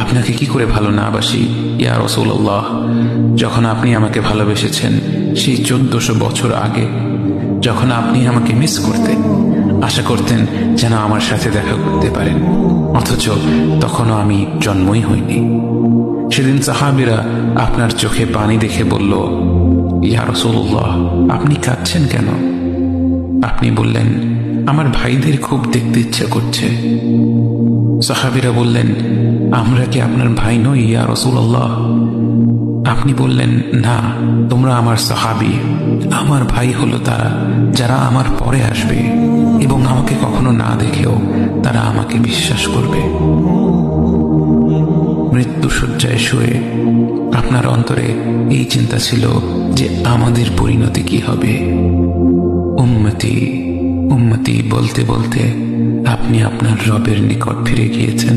আপনাকে কি করে ভালো না বাসি ইয়া রাসূলুল্লাহ। যখন আপনি আমাকে ভালোবেসেছেন সেই 1400 বছর আগে, যখন আপনি আমাকে মিস করতেন, আশা করতেন যেন আমার সাথে দেখা করতে পারেন, অথচ তখনও আমি জন্মই হইনি। সেদিন সাহাবীরা আপনার চোখে পানি দেখে বলল, ইয়া রাসূলুল্লাহ, আপনি কাঁদছেন কেন? আপনি বললেন, আমার ভাইদের খুব দেখতে ইচ্ছা করছে। সাহাবীরা বললেন, আমরা কি আপনার ভাই নই ইয়া রাসূলুল্লাহ? আপনি বললেন, না, তোমরা আমার সাহাবী। আমার ভাই হলো তারা যারা আমার পরে আসবে এবং আমাকে কখনো না দেখেও তারা আমাকে বিশ্বাস করবে। মৃত্যু শয্যায় শুয়ে আপনার অন্তরে এই চিন্তা ছিল যে আমাদের পরিণতি কি হবে। উম্মতি উম্মতি বলতে বলতে আপনি আপনার রবের নিকট ফিরে গিয়েছেন।